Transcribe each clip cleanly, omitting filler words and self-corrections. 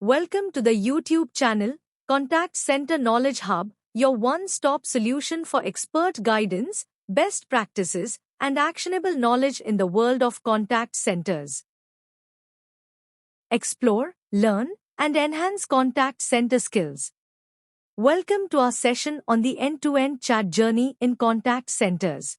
Welcome to the YouTube channel, Contact Center Knowledge Hub, your one-stop solution for expert guidance, best practices, and actionable knowledge in the world of contact centers. Explore, learn, and enhance contact center skills. Welcome to our session on the end-to-end chat journey in contact centers.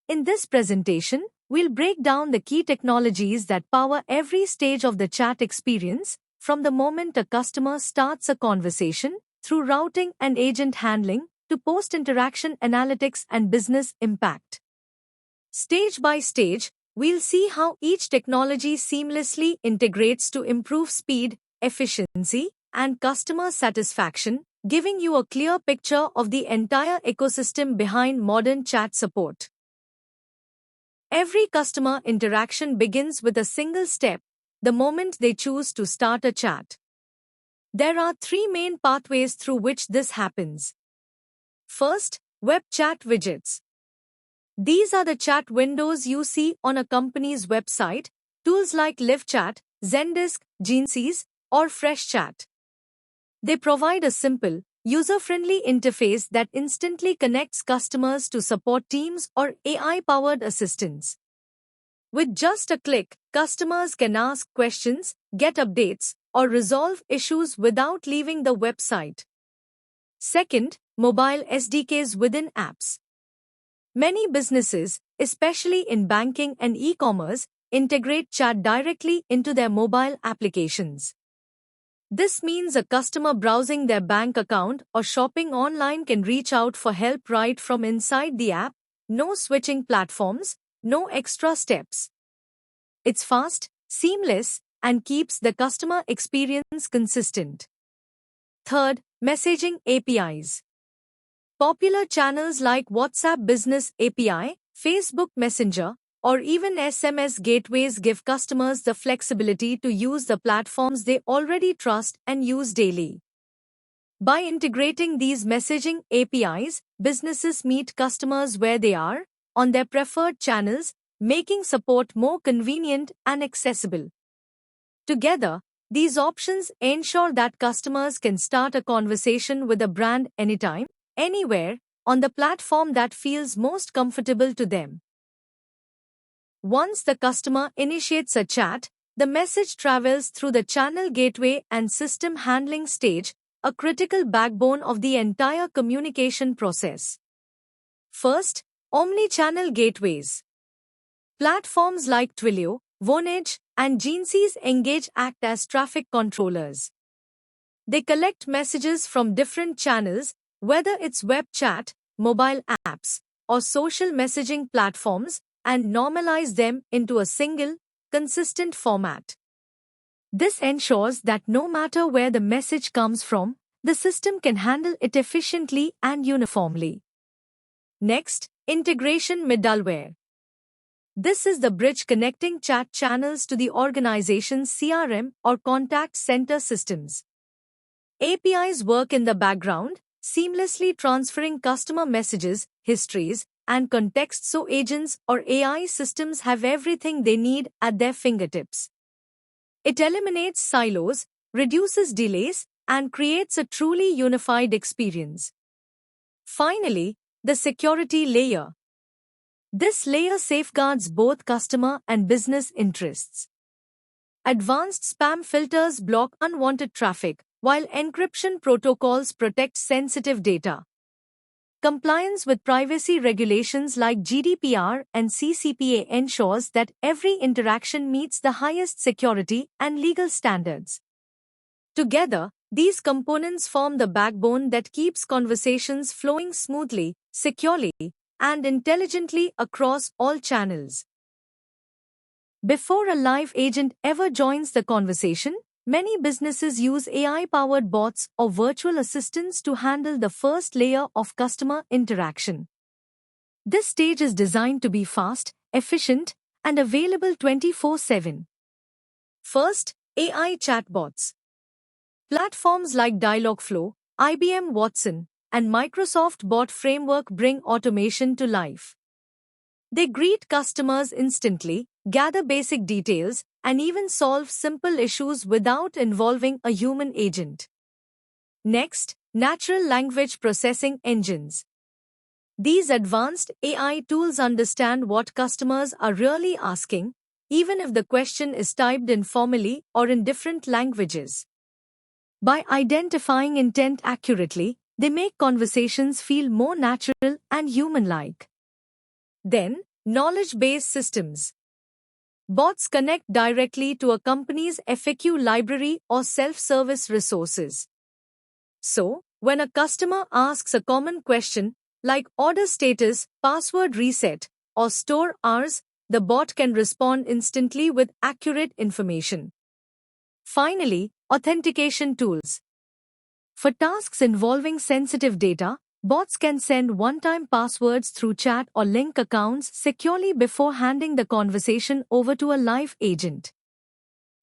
In this presentation, we'll break down the key technologies that power every stage of the chat experience, from the moment a customer starts a conversation, through routing and agent handling, to post-interaction analytics and business impact. Stage by stage, we'll see how each technology seamlessly integrates to improve speed, efficiency, and customer satisfaction, giving you a clear picture of the entire ecosystem behind modern chat support. Every customer interaction begins with a single step, the moment they choose to start a chat. There are three main pathways through which this happens. First, web chat widgets. These are the chat windows you see on a company's website, tools like LiveChat, Zendesk, Genesys, or FreshChat. They provide a simple, user-friendly interface that instantly connects customers to support teams or AI-powered assistants. With just a click, customers can ask questions, get updates, or resolve issues without leaving the website. Second, mobile SDKs within apps. Many businesses, especially in banking and e-commerce, integrate chat directly into their mobile applications. This means a customer browsing their bank account or shopping online can reach out for help right from inside the app, no switching platforms, no extra steps. It's fast, seamless, and keeps the customer experience consistent. Third, messaging APIs. Popular channels like WhatsApp Business API, Facebook Messenger, or even SMS gateways give customers the flexibility to use the platforms they already trust and use daily. By integrating these messaging APIs, businesses meet customers where they are, on their preferred channels, making support more convenient and accessible. Together, these options ensure that customers can start a conversation with a brand anytime, anywhere, on the platform that feels most comfortable to them. Once the customer initiates a chat, the message travels through the channel gateway and system handling stage, a critical backbone of the entire communication process. First, omni-channel gateways. Platforms like Twilio, Vonage, and Genesys Engage act as traffic controllers. They collect messages from different channels, whether it's web chat, mobile apps, or social messaging platforms, and normalize them into a single, consistent format. This ensures that no matter where the message comes from, the system can handle it efficiently and uniformly. Next, integration middleware. This is the bridge connecting chat channels to the organization's CRM or contact center systems. APIs work in the background, seamlessly transferring customer messages, histories, and context so agents or AI systems have everything they need at their fingertips. It eliminates silos, reduces delays, and creates a truly unified experience. Finally, the security layer. This layer safeguards both customer and business interests. Advanced spam filters block unwanted traffic, while encryption protocols protect sensitive data. Compliance with privacy regulations like GDPR and CCPA ensures that every interaction meets the highest security and legal standards. Together, these components form the backbone that keeps conversations flowing smoothly, securely, and intelligently across all channels. Before a live agent ever joins the conversation, many businesses use AI-powered bots or virtual assistants to handle the first layer of customer interaction. This stage is designed to be fast, efficient, and available 24/7. First, AI chatbots. Platforms like Dialogflow, IBM Watson, and Microsoft Bot Framework bring automation to life. They greet customers instantly, gather basic details, and even solve simple issues without involving a human agent. Next, natural language processing engines. These advanced AI tools understand what customers are really asking, even if the question is typed informally or in different languages. By identifying intent accurately, they make conversations feel more natural and human-like. Then, knowledge-based systems. Bots connect directly to a company's FAQ library or self-service resources. So, when a customer asks a common question, like order status, password reset, or store hours, the bot can respond instantly with accurate information. Finally, authentication tools. For tasks involving sensitive data, bots can send one-time passwords through chat or link accounts securely before handing the conversation over to a live agent.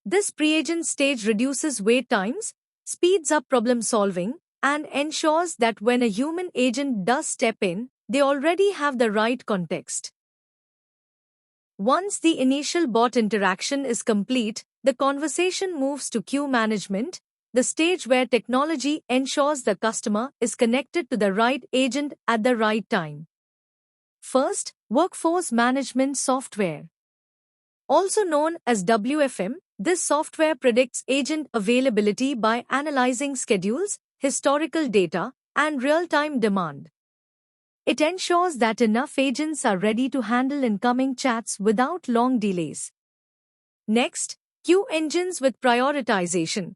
This pre-agent stage reduces wait times, speeds up problem solving, and ensures that when a human agent does step in, they already have the right context. Once the initial bot interaction is complete, the conversation moves to queue management, the stage where technology ensures the customer is connected to the right agent at the right time. First, workforce management software. Also known as WFM, this software predicts agent availability by analyzing schedules, historical data, and real-time demand. It ensures that enough agents are ready to handle incoming chats without long delays. Next, queue engines with prioritization.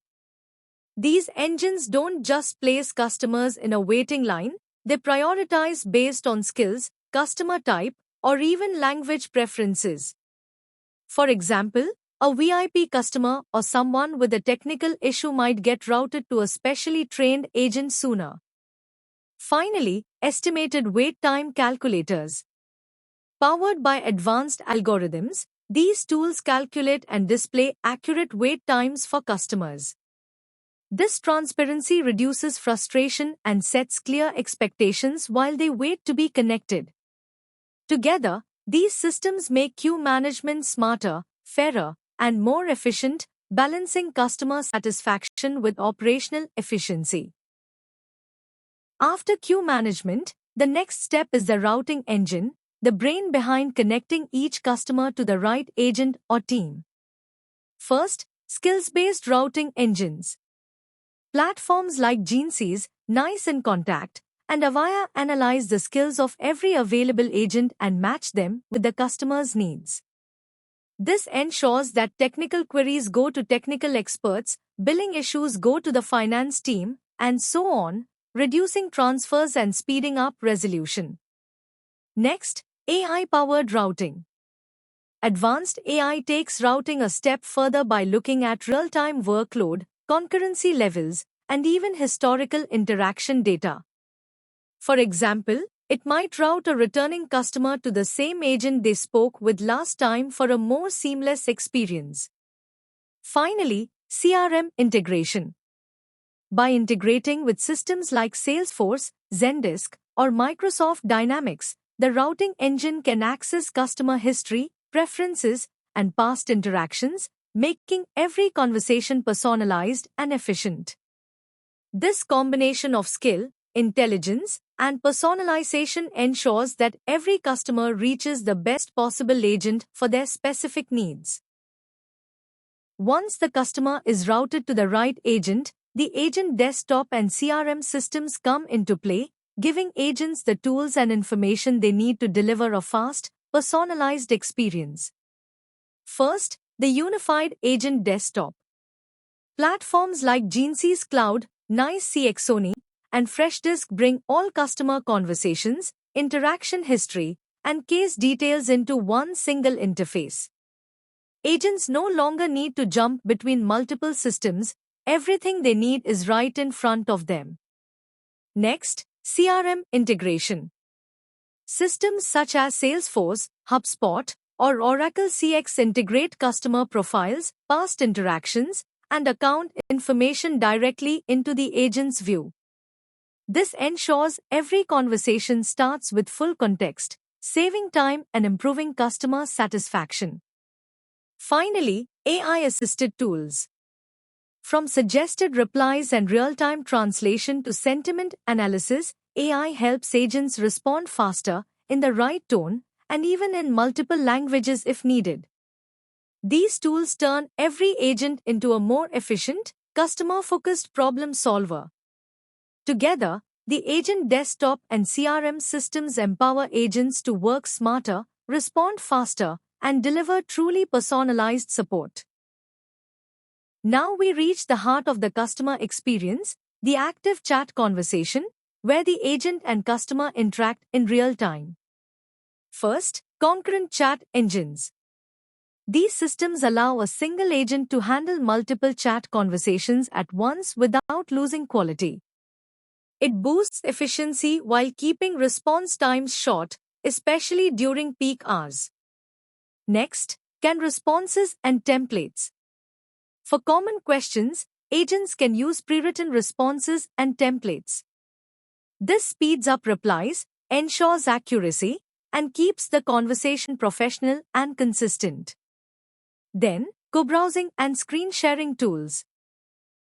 These engines don't just place customers in a waiting line, they prioritize based on skills, customer type, or even language preferences. For example, a VIP customer or someone with a technical issue might get routed to a specially trained agent sooner. Finally, estimated wait time calculators. Powered by advanced algorithms, these tools calculate and display accurate wait times for customers. This transparency reduces frustration and sets clear expectations while they wait to be connected. Together, these systems make queue management smarter, fairer, and more efficient, balancing customer satisfaction with operational efficiency. After queue management, the next step is the routing engine, the brain behind connecting each customer to the right agent or team. First, skills-based routing engines. Platforms like Genesys, NICE inContact, and Avaya analyze the skills of every available agent and match them with the customer's needs. This ensures that technical queries go to technical experts, billing issues go to the finance team, and so on, reducing transfers and speeding up resolution. Next, AI-powered routing. Advanced AI takes routing a step further by looking at real-time workload, concurrency levels, and even historical interaction data. For example, it might route a returning customer to the same agent they spoke with last time for a more seamless experience. Finally, CRM integration. By integrating with systems like Salesforce, Zendesk, or Microsoft Dynamics, the routing engine can access customer history, preferences, and past interactions, making every conversation personalized and efficient. This combination of skill, intelligence, and personalization ensures that every customer reaches the best possible agent for their specific needs. Once the customer is routed to the right agent, the agent desktop and CRM systems come into play, giving agents the tools and information they need to deliver a fast, personalized experience. First, the unified agent desktop. Platforms like Genesys Cloud, NICE CXONI, and Freshdesk bring all customer conversations, interaction history, and case details into one single interface. Agents no longer need to jump between multiple systems, everything they need is right in front of them. Next, CRM integration. Systems such as Salesforce, HubSpot, or Oracle CX integrate customer profiles, past interactions, and account information directly into the agent's view. This ensures every conversation starts with full context, saving time and improving customer satisfaction. Finally, AI-assisted tools. From suggested replies and real-time translation to sentiment analysis, AI helps agents respond faster, in the right tone, and even in multiple languages if needed. These tools turn every agent into a more efficient, customer-focused problem solver. Together, the agent desktop and CRM systems empower agents to work smarter, respond faster, and deliver truly personalized support. Now we reach the heart of the customer experience, the active chat conversation, where the agent and customer interact in real time. First, concurrent chat engines. These systems allow a single agent to handle multiple chat conversations at once without losing quality. It boosts efficiency while keeping response times short, especially during peak hours. Next, CAN responses and templates. For common questions, agents can use pre-written responses and templates. This speeds up replies, ensures accuracy, and keeps the conversation professional and consistent. Then, co-browsing and screen sharing tools.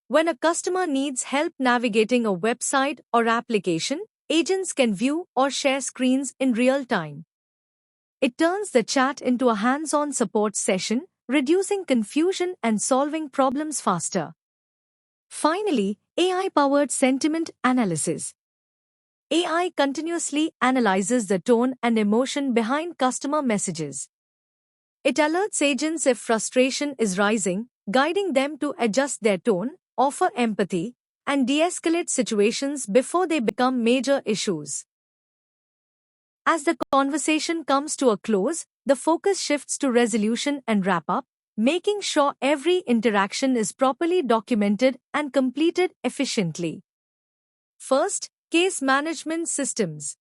When a customer needs help navigating a website or application, agents can view or share screens in real time. It turns the chat into a hands-on support session, reducing confusion and solving problems faster. Finally, AI-powered sentiment analysis. AI continuously analyzes the tone and emotion behind customer messages. It alerts agents if frustration is rising, guiding them to adjust their tone, offer empathy, and de-escalate situations before they become major issues. As the conversation comes to a close, the focus shifts to resolution and wrap-up, making sure every interaction is properly documented and completed efficiently. First, case management systems.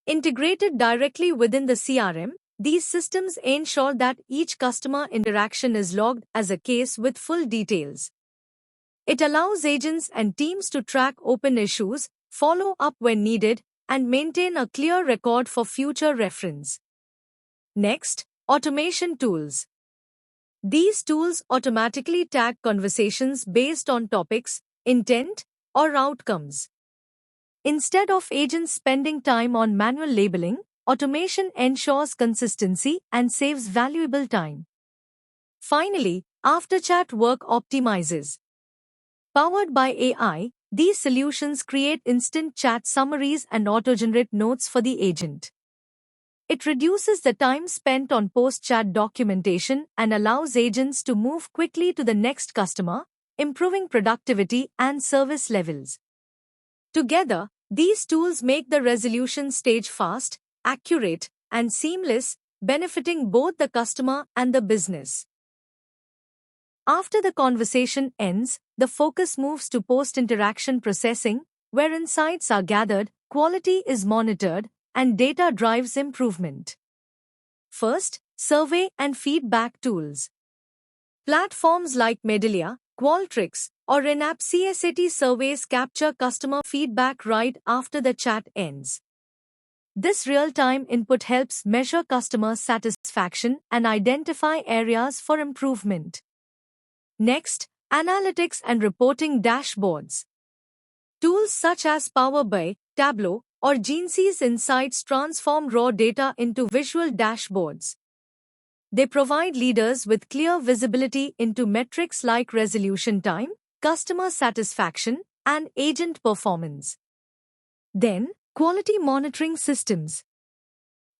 Integrated directly within the CRM, these systems ensure that each customer interaction is logged as a case with full details. It allows agents and teams to track open issues, follow up when needed, and maintain a clear record for future reference. Next, automation tools. These tools automatically tag conversations based on topics, intent, or outcomes. Instead of agents spending time on manual labeling, automation ensures consistency and saves valuable time. Finally, after-chat work optimizes. Powered by AI, these solutions create instant chat summaries and auto-generate notes for the agent. It reduces the time spent on post-chat documentation and allows agents to move quickly to the next customer, improving productivity and service levels. Together, these tools make the resolution stage fast, accurate, and seamless, benefiting both the customer and the business. After the conversation ends, the focus moves to post-interaction processing, where insights are gathered, quality is monitored, and data drives improvement. First, survey and feedback tools. Platforms like Medallia, Qualtrics, or in-app CSAT surveys capture customer feedback right after the chat ends. This real-time input helps measure customer satisfaction and identify areas for improvement. Next, analytics and reporting dashboards. Tools such as Power BI, Tableau, or Genesys Insights transform raw data into visual dashboards. They provide leaders with clear visibility into metrics like resolution time, customer satisfaction, and agent performance. Then, quality monitoring systems.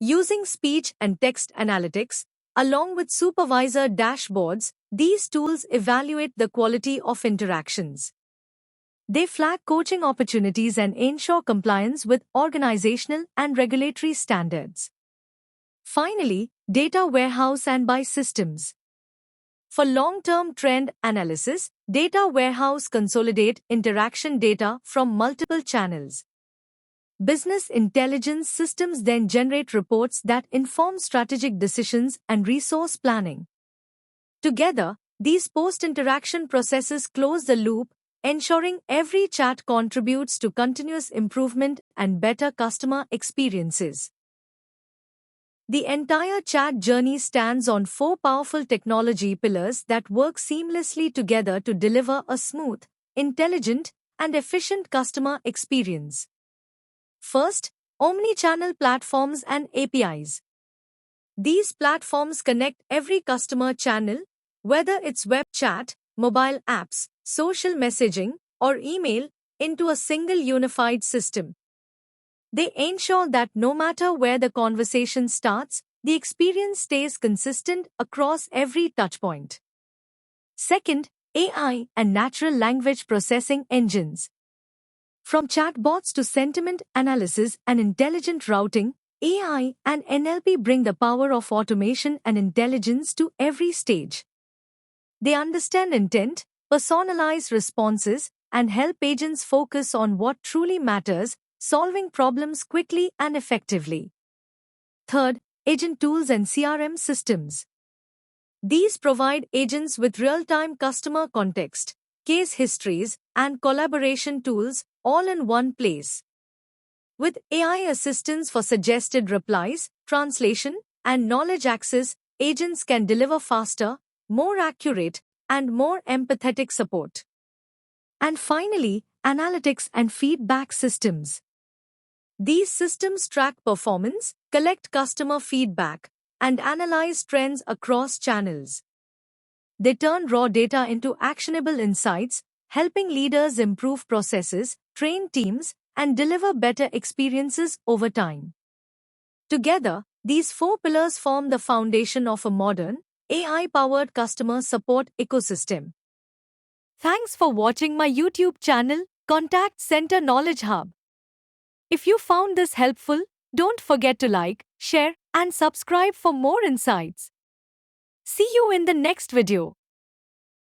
Using speech and text analytics, along with supervisor dashboards, these tools evaluate the quality of interactions. They flag coaching opportunities and ensure compliance with organizational and regulatory standards. Finally, data warehouse and BI systems. For long-term trend analysis, data warehouse consolidate interaction data from multiple channels. Business intelligence systems then generate reports that inform strategic decisions and resource planning. Together, these post-interaction processes close the loop, ensuring every chat contributes to continuous improvement and better customer experiences. The entire chat journey stands on four powerful technology pillars that work seamlessly together to deliver a smooth, intelligent, and efficient customer experience. First, omni-channel platforms and APIs. These platforms connect every customer channel, whether it's web chat, mobile apps, social messaging, or email, into a single unified system. They ensure that no matter where the conversation starts, the experience stays consistent across every touchpoint. Second, AI and natural language processing engines. From chatbots to sentiment analysis and intelligent routing, AI and NLP bring the power of automation and intelligence to every stage. They understand intent, personalize responses, and help agents focus on what truly matters, solving problems quickly and effectively. Third, agent tools and CRM systems. These provide agents with real-time customer context, case histories, and collaboration tools all in one place. With AI assistance for suggested replies, translation, and knowledge access, agents can deliver faster, more accurate, and more empathetic support. And finally, analytics and feedback systems. These systems track performance, collect customer feedback, and analyze trends across channels. They turn raw data into actionable insights, helping leaders improve processes, train teams, and deliver better experiences over time. Together, these four pillars form the foundation of a modern, AI-powered customer support ecosystem. Thanks for watching my YouTube channel, Contact Center Knowledge Hub. If you found this helpful, don't forget to like, share, and subscribe for more insights. See you in the next video.